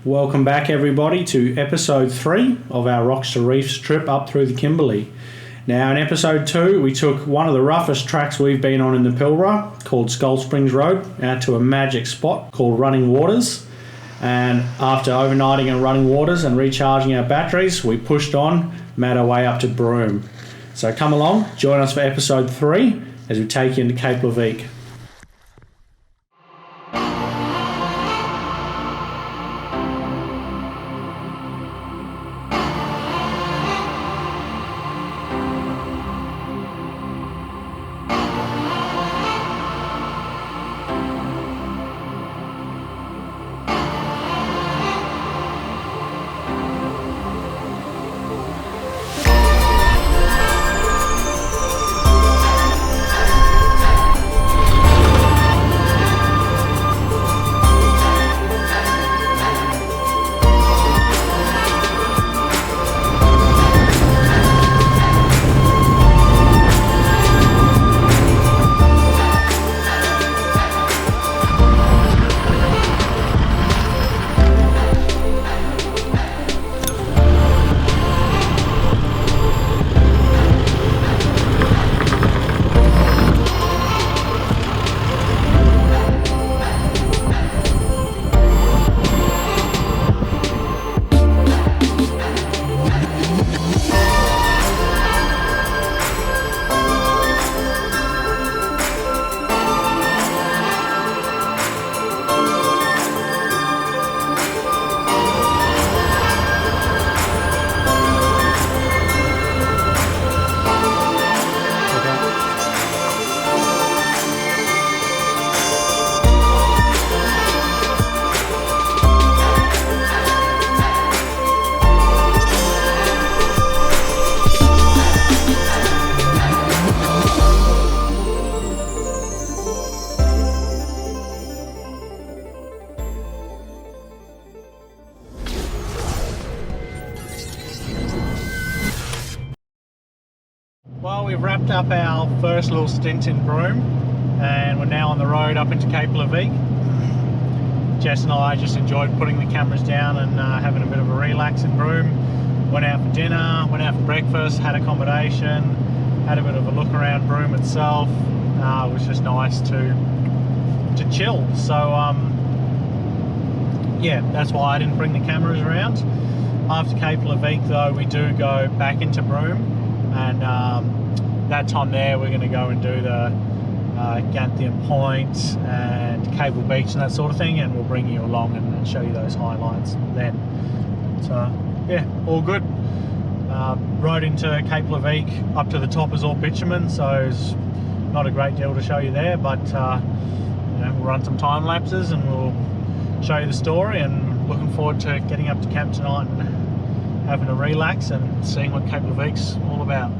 Welcome back everybody to episode 3 of our Rocks to Reefs trip up through the Kimberley. Now in episode 2 we took one of the roughest tracks we've been on in the Pilbara called Skull Springs Road out to a magic spot called Running Waters, and after overnighting in Running Waters and recharging our batteries we pushed on, made our way up to Broome. So come along, join us for episode 3 as we take you into Cape Leveque. Well, we've wrapped up our first little stint in Broome and we're now on the road up into Cape Leveque. Jess and I just enjoyed putting the cameras down and having a bit of a relax in Broome. Went out for dinner, went out for breakfast, had accommodation, had a bit of a look around Broome itself. It was just nice to chill. So yeah, that's why I didn't bring the cameras around. After Cape Leveque though, we do go back into Broome. And that time there we're going to go and do the Dampier Point and Cable Beach and that sort of thing, and we'll bring you along and show you those highlights then. So yeah, all good. Rode into Cape Leveque, up to the top is all bitumen, so it's not a great deal to show you there, but you know, we'll run some time lapses and we'll show you the story, and looking forward to getting up to camp tonight and having a relax and seeing what Cape Leveque's all about.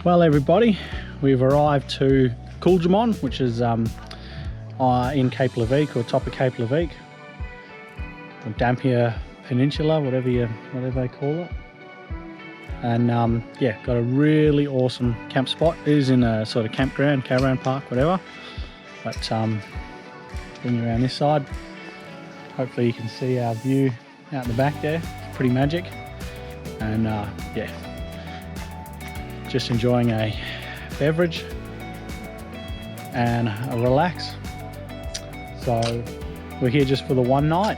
Well everybody, we've arrived to Cooljaman, which is in Cape Leveque, or top of Cape Leveque, or Dampier Peninsula, whatever they call it. And yeah, got a really awesome camp spot. It is in a sort of campground, caravan park, whatever. But bring you around this side. Hopefully you can see our view out in the back there. It's pretty magic. And yeah, just enjoying a beverage and a relax. So we're here just for the one night,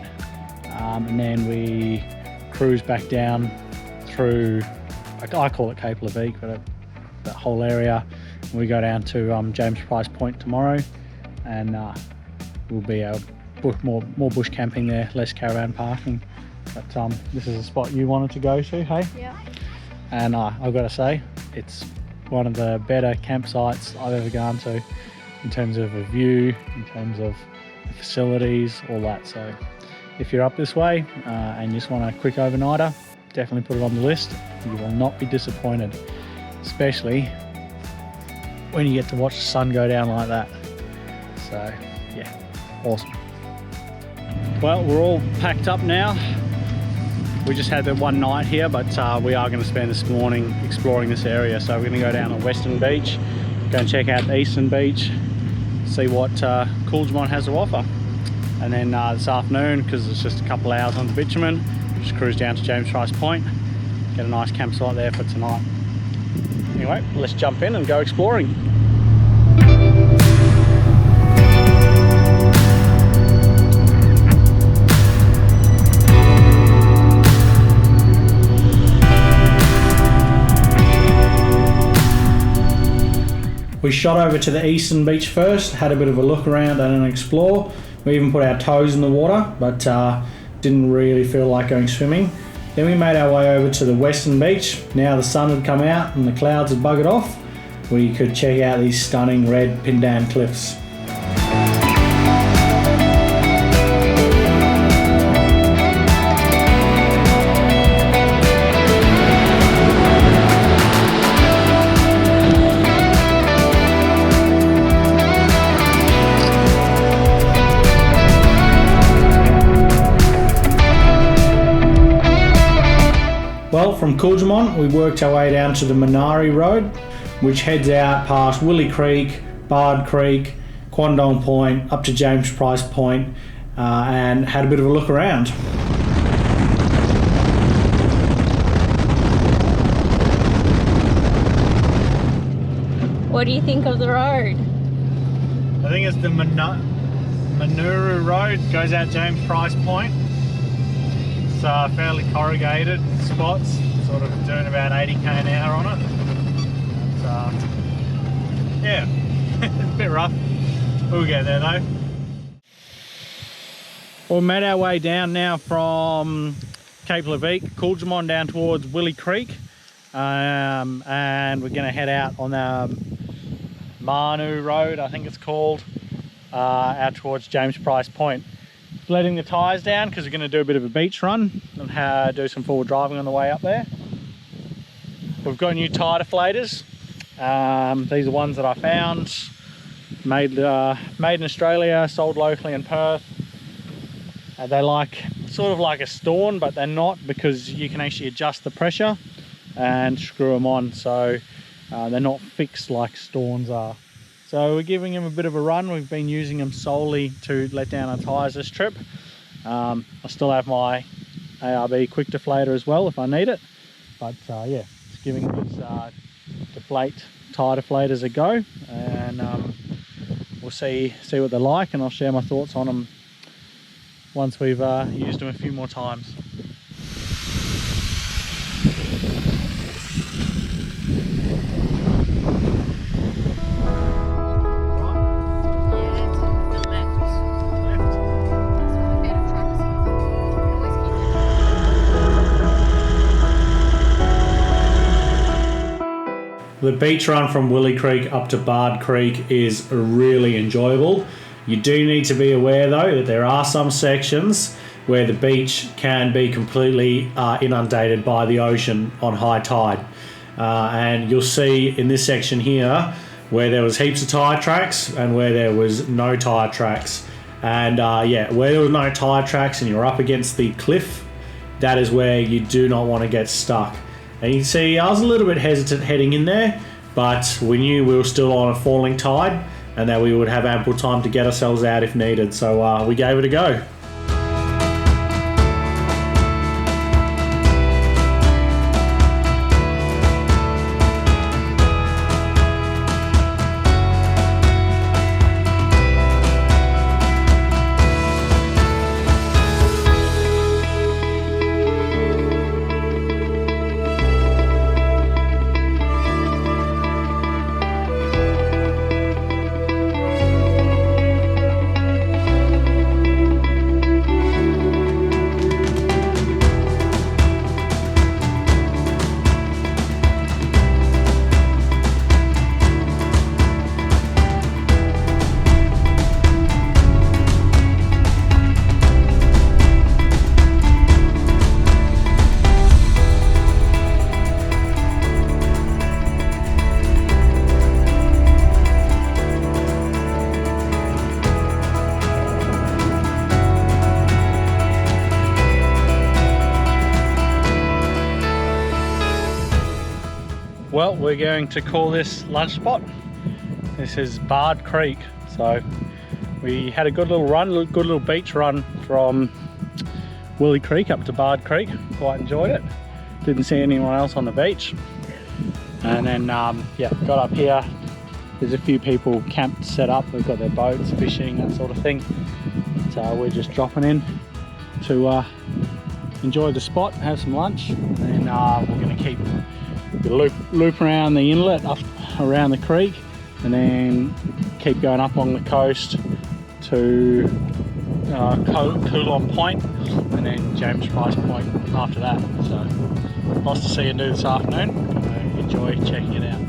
and then we cruise back down through, I call it Cape Leveque, but that whole area. We go down to James Price Point tomorrow, and we'll be more bush camping there, less caravan parking. But this is a spot you wanted to go to, hey? Yeah. and I've got to say, it's one of the better campsites I've ever gone to in terms of a view, in terms of facilities, all that. So if you're up this way and you just want a quick overnighter, definitely put it on the list. You will not be disappointed, especially when you get to watch the sun go down like that. So yeah, awesome. Well, we're all packed up now. We just had the one night here, but we are going to spend this morning exploring this area. So we're going to go down to Western Beach, go and check out the Eastern Beach, see what Cooljaman has to offer. And then this afternoon, because it's just a couple of hours on the bitumen, just cruise down to James Price Point, get a nice campsite there for tonight. Anyway, let's jump in and go exploring. We shot over to the Eastern Beach first, had a bit of a look around and an explore. We even put our toes in the water, but didn't really feel like going swimming. Then we made our way over to the Western Beach. Now the sun had come out and the clouds had buggered off. We could check out these stunning red Pindam cliffs. Well, from Cooljaman, we worked our way down to the Minari Road, which heads out past Willie Creek, Bard Creek, Quandong Point, up to James Price Point, and had a bit of a look around. What do you think of the road? I think it's the Manuru Road, goes out James Price Point. It's fairly corrugated spots, sort of doing about 80k an hour on it. But, yeah, it's a bit rough. We'll get there though. Well, we made our way down now from Cape Leveque, Cooljaman down towards Willie Creek, and we're going to head out on the Manu Road, I think it's called, out towards James Price Point. Letting the tyres down because we're going to do a bit of a beach run and do some forward driving on the way up there. We've got new tyre deflators. These are ones that I found, made in Australia, sold locally in Perth. They're like sort of like a Storn, but they're not, because you can actually adjust the pressure and screw them on, so they're not fixed like Storns are. So we're giving them a bit of a run. We've been using them solely to let down our tyres this trip. I still have my ARB quick deflator as well if I need it. But yeah, just giving these deflate tyre deflators a go, and we'll see what they're like, and I'll share my thoughts on them once we've used them a few more times. The beach run from Willie Creek up to Bard Creek is really enjoyable. You do need to be aware though that there are some sections where the beach can be completely inundated by the ocean on high tide. And you'll see in this section here where there was heaps of tyre tracks and where there was no tyre tracks. And yeah, where there was no tyre tracks and you're up against the cliff, that is where you do not want to get stuck. And you can see I was a little bit hesitant heading in there, but we knew we were still on a falling tide and that we would have ample time to get ourselves out if needed. So we gave it a go. Well, we're going to call this lunch spot. This is Boab Creek. So we had a good little run, good little beach run from Wolfe Creek up to Boab Creek. Quite enjoyed it. Didn't see anyone else on the beach. And then yeah, got up here. There's a few people camped set up. They've got their boats, fishing, that sort of thing. So we're just dropping in to enjoy the spot, have some lunch, and then we're going to keep loop around the inlet up around the creek, and then keep going up along the coast to Cooljaman Point, and then James Price Point after that. So lots to see and do this afternoon. Enjoy checking it out.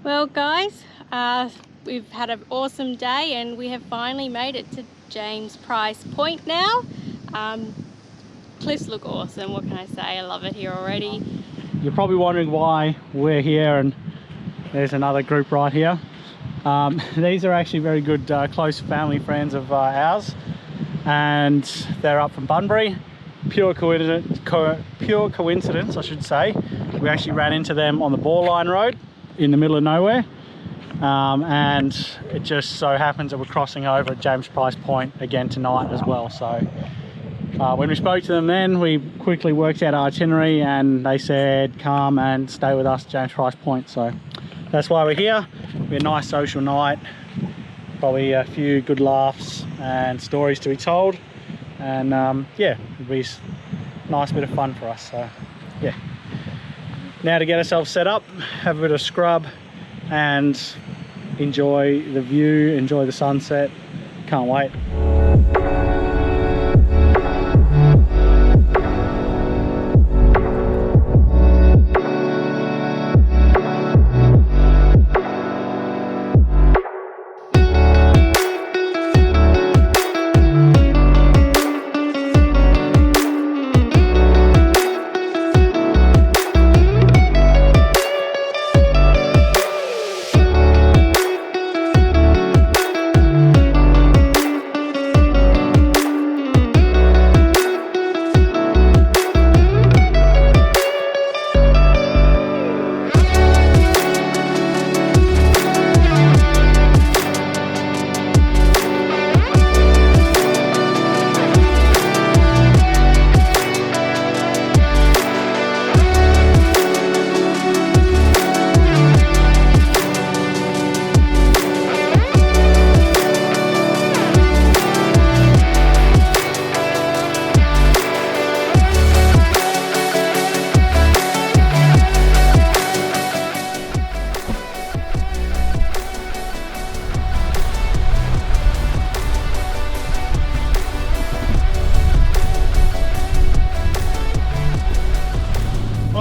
Well guys, we've had an awesome day and we have finally made it to James Price Point now. Cliffs look awesome, what can I say? I love it here already. You're probably wondering why we're here, and there's another group right here. These are actually very good close family friends of ours, and they're up from Bunbury. Pure coincidence, I should say. We actually ran into them on the Borderline Road in the middle of nowhere, and it just so happens that we're crossing over at James Price Point again tonight as well. So when we spoke to them then, we quickly worked out our itinerary and they said come and stay with us at James Price Point. So that's why we're here. We had a nice social night, probably a few good laughs and stories to be told, and yeah, it'll be a nice bit of fun for us. So yeah, now to get ourselves set up, have a bit of scrub and enjoy the view, enjoy the sunset. Can't wait.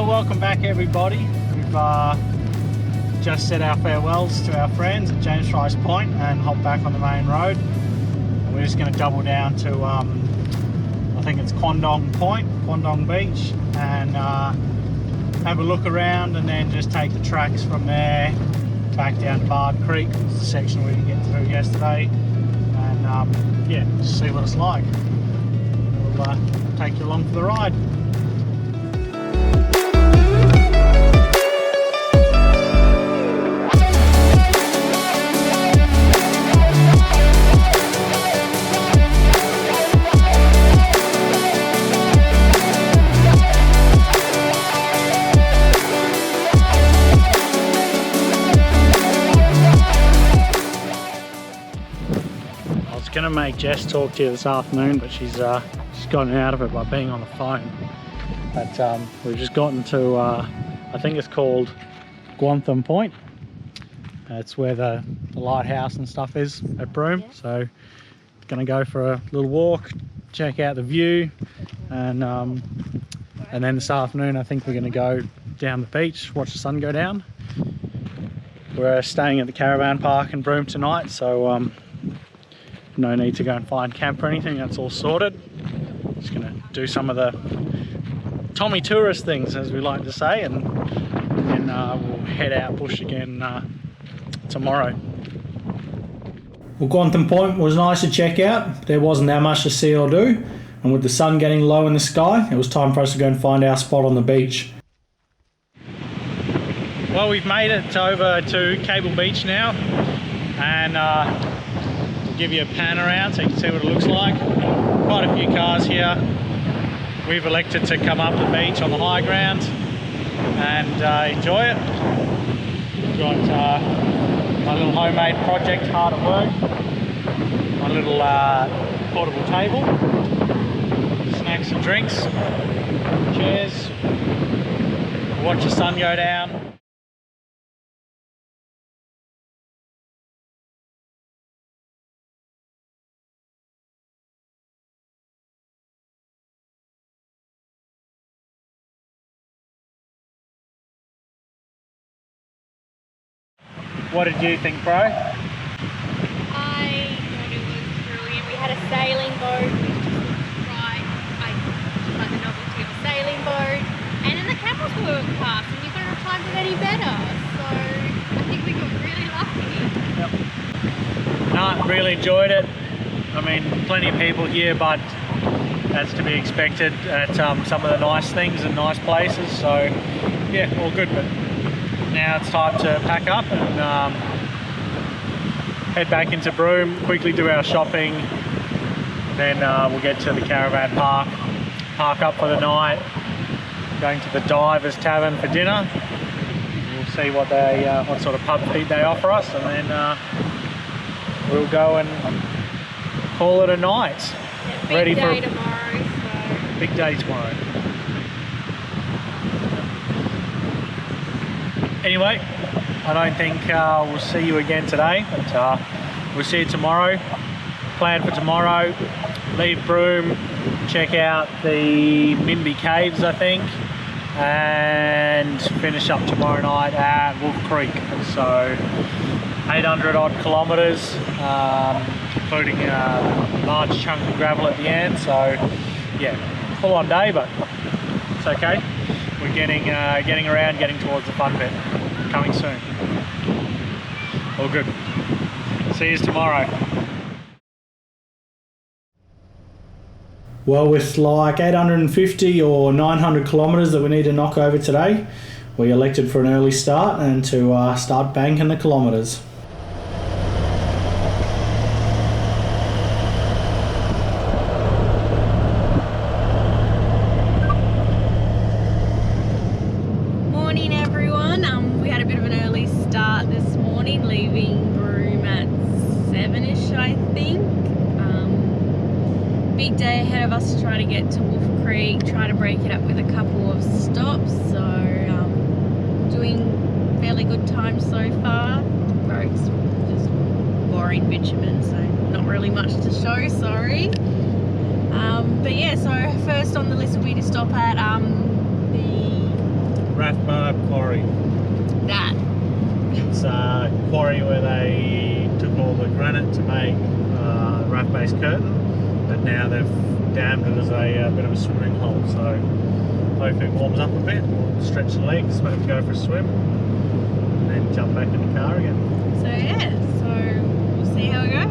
Welcome back everybody. We've just said our farewells to our friends at James Price Point and hop back on the main road. We're just going to double down to I think it's Quandong Point, Quandong Beach, and have a look around, and then just take the tracks from there back down to Boab Creek, the section we didn't get through yesterday, and yeah, just see what it's like. We'll take you along for the ride. Gonna make Jess talk to you this afternoon, but she's gotten out of it by being on the phone. But we've just gotten to I think it's called Quandong Point. It's where the lighthouse and stuff is at Broome. Yeah. So gonna go for a little walk, check out the view, and then this afternoon I think we're gonna go down the beach, watch the sun go down. We're staying at the caravan park in Broome tonight, so no need to go and find camp or anything, that's all sorted. Just gonna do some of the Tommy tourist things, as we like to say, and then we'll head out bush again tomorrow. Well, Quantum Point was nice to check out. There wasn't that much to see or do, and with the sun getting low in the sky, it was time for us to go and find our spot on the beach. Well, we've made it over to Cable Beach now, and we'll give you a pan around so you can see what it looks like. Quite a few cars here. We've elected to come up the beach on the high ground and enjoy it. Got my little homemade project, hard at work. My little portable table, snacks and drinks, chairs. Watch the sun go down. What did you think, bro? I thought it was brilliant. We had a sailing boat, which was right, like the novelty of a sailing boat. And then the camels were past, and you couldn't have timed it any better. So I think we got really lucky. Yep. No, really enjoyed it. I mean, plenty of people here, but that's to be expected at some of the nice things and nice places. So yeah, all good. But now it's time to pack up and head back into Broome, quickly do our shopping, then we'll get to the caravan park, park up for the night, going to the Divers Tavern for dinner. We'll see what sort of pub feed they offer us, and then we'll go and call it a night. Yeah, big day tomorrow. So. Big day tomorrow. Anyway, I don't think we'll see you again today, but we'll see you tomorrow. Plan for tomorrow, leave Broome, check out the Minby Caves, I think, and finish up tomorrow night at Wolfe Creek. So 800 odd kilometres, including a large chunk of gravel at the end. So yeah, full on day, but it's okay. We're getting around, getting towards the fun bit. Coming soon. All good. See you tomorrow. Well, with like 850 or 900 kilometres that we need to knock over today, we elected for an early start and to start banking the kilometres. Big day ahead of us to try to get to Wolfe Creek, try to break it up with a couple of stops, so doing fairly good time so far. Roads just boring bitumen, so not really much to show, sorry. But yeah, so first on the list will be to stop at the Boab Quarry. That. It's a quarry where they took all the granite to make a raft-based curtain. But now they've dammed it as a bit of a swimming hole, so hopefully it warms up a bit. We'll stretch the legs, maybe go for a swim, and then jump back in the car again. So yeah, so we'll see how it goes.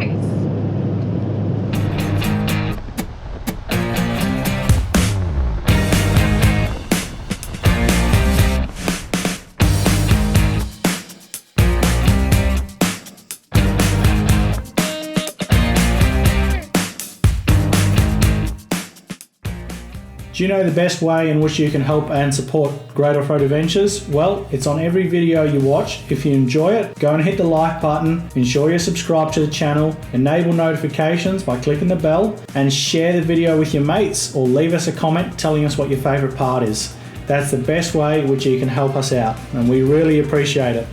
Do you know the best way in which you can help and support Great Off-Road Adventures? Well, it's on every video you watch. If you enjoy it, go and hit the like button, ensure you're subscribed to the channel, enable notifications by clicking the bell, and share the video with your mates or leave us a comment telling us what your favourite part is. That's the best way in which you can help us out, and we really appreciate it.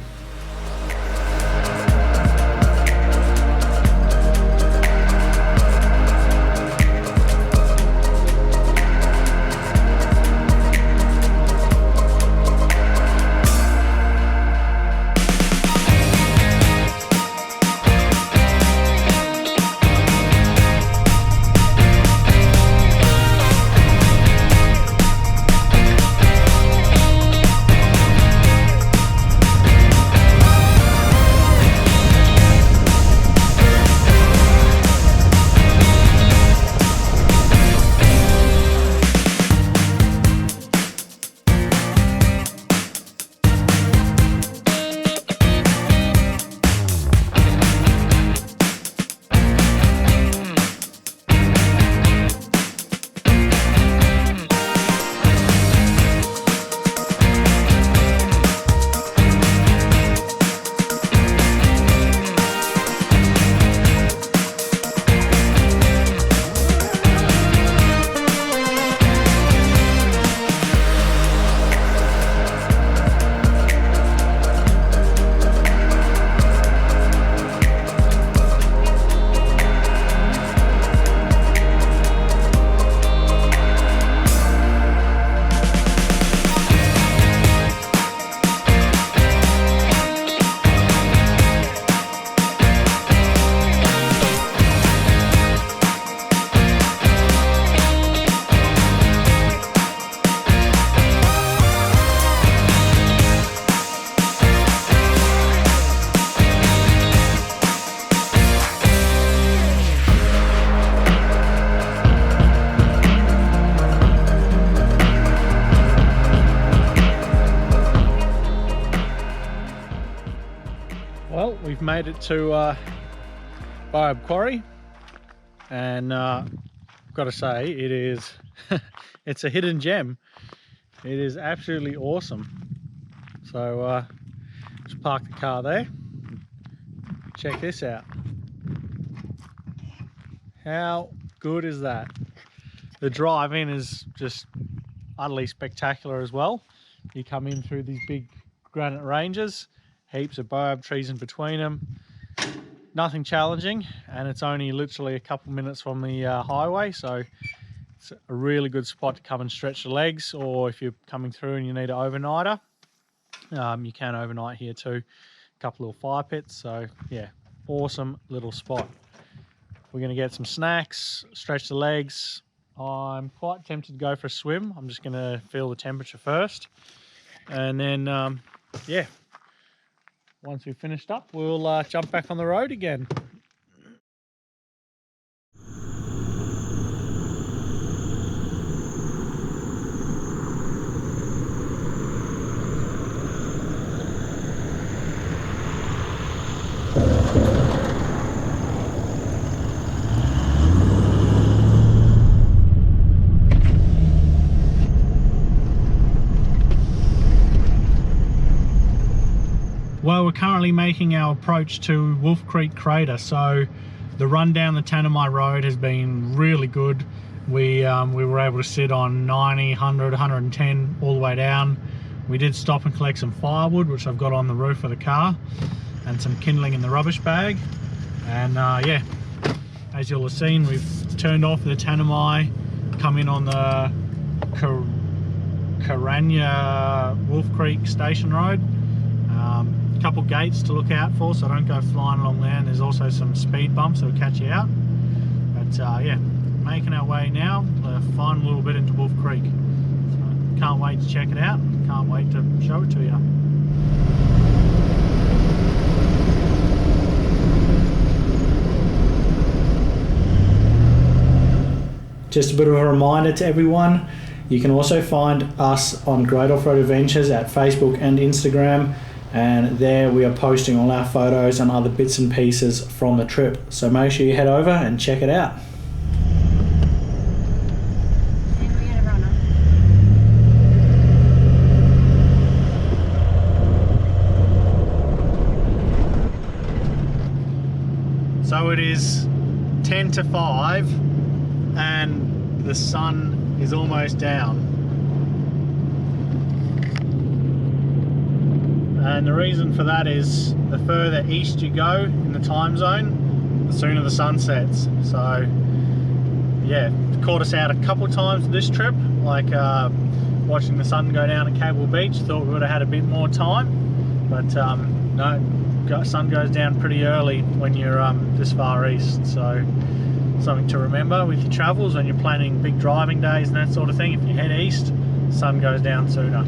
we've made it to Boab Quarry, and I've got to say it is it's a hidden gem. It is absolutely awesome. So just park the car there. Check this out. How good is that? The drive in is just utterly spectacular as well. You come in through these big granite ranges, heaps of boab trees in between them. Nothing challenging, and it's only literally a couple minutes from the highway, so it's a really good spot to come and stretch the legs, or if you're coming through and you need an overnighter, you can overnight here too. A couple little fire pits, so yeah, awesome little spot. We're going to get some snacks, stretch the legs. I'm quite tempted to go for a swim. I'm just going to feel the temperature first, and then yeah, once we've finished up, we'll jump back on the road again. Well, we're currently making our approach to Wolfe Creek Crater, so the run down the Tanami Road has been really good. We were able to sit on 90, 100, 110 all the way down. We did stop and collect some firewood, which I've got on the roof of the car, and some kindling in the rubbish bag. And yeah, as you'll have seen, we've turned off the Tanami, come in on the Wolfe Creek Station Road. Couple gates to look out for, so don't go flying along there, and there's also some speed bumps that'll catch you out. But yeah, making our way now, a fun little bit into Wolfe Creek. So can't wait to check it out, can't wait to show it to you. Just a bit of a reminder to everyone, you can also find us on Great Off-Road Adventures at Facebook and Instagram. And there we are posting all our photos and other bits and pieces from the trip. So make sure you head over and check it out. And we had a runner. So it is 10 to 5 and the sun is almost down. And the reason for that is the further east you go in the time zone, the sooner the sun sets. So yeah, it caught us out a couple of times this trip, like watching the sun go down at Cable Beach. Thought we would have had a bit more time, but no, sun goes down pretty early when you're this far east. So something to remember with your travels when you're planning big driving days and that sort of thing. If you head east, sun goes down sooner.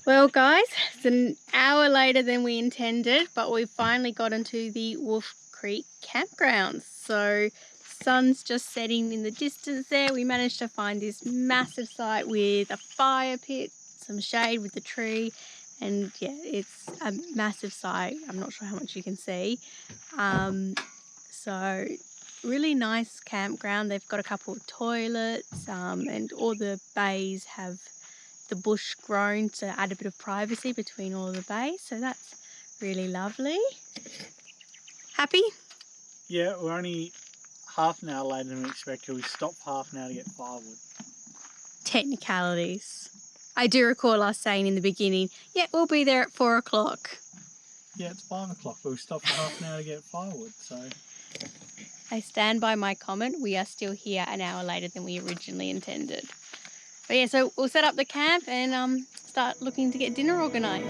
Well guys, it's an hour later than we intended, but we finally got into the Wolfe Creek campgrounds. So sun's just setting in the distance there. We managed to find this massive site with a fire pit, some shade with the tree, and yeah, it's a massive site. I'm not sure how much you can see. So really nice campground. They've got a couple of toilets, and all the bays have the bush grown to add a bit of privacy between all of the bays, so that's really lovely. Happy? Yeah, we're only half an hour later than we expected. We stopped half an hour to get firewood. Technicalities. I do recall us saying in the beginning, yeah, we'll be there at 4 o'clock. Yeah, it's 5 o'clock, but we stopped for half an hour to get firewood, so. I stand by my comment. We are still here an hour later than we originally intended. But yeah, so we'll set up the camp and start looking to get dinner organised.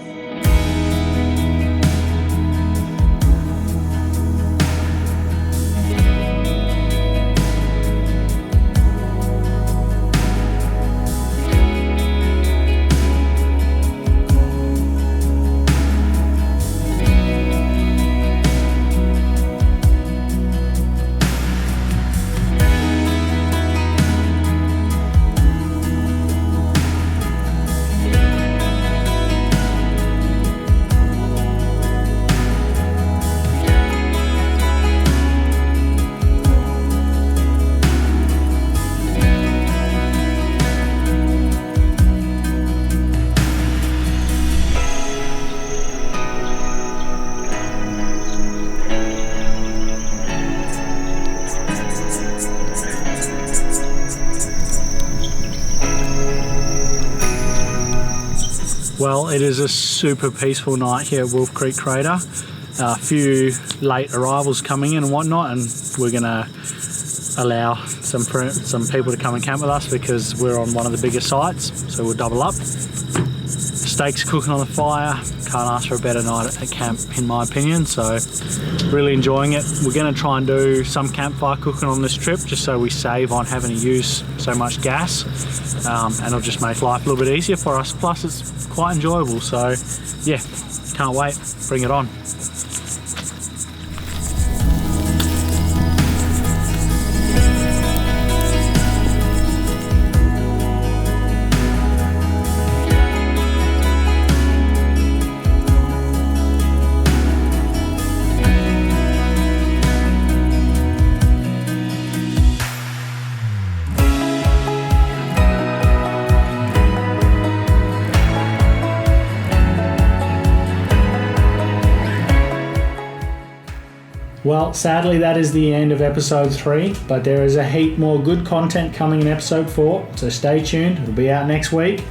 Well, it is a super peaceful night here at Wolfe Creek Crater. A few late arrivals coming in and whatnot, and we're gonna allow some people to come and camp with us because we're on one of the bigger sites, so we'll double up. Steaks cooking on the fire. Can't ask for a better night at camp in my opinion, so really enjoying it. We're going to try and do some campfire cooking on this trip just so we save on having to use so much gas, and it'll just make life a little bit easier for us, plus it's quite enjoyable, so yeah, can't wait, bring it on. Well, sadly that is the end of episode 3, but there is a heap more good content coming in episode 4, so stay tuned, it'll be out next week.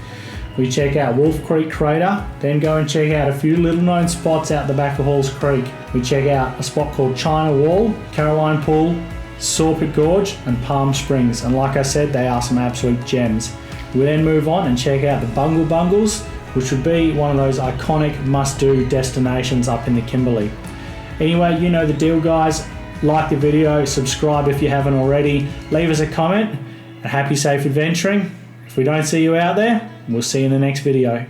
We check out Wolfe Creek Crater, then go and check out a few little known spots out the back of Halls Creek. We check out a spot called China Wall, Caroline Pool, Sawpit Gorge and Palm Springs, and like I said, they are some absolute gems. We then move on and check out the Bungle Bungles, which would be one of those iconic must-do destinations up in the Kimberley. Anyway, you know the deal guys, like the video, subscribe if you haven't already, leave us a comment, and happy safe adventuring. If we don't see you out there, we'll see you in the next video.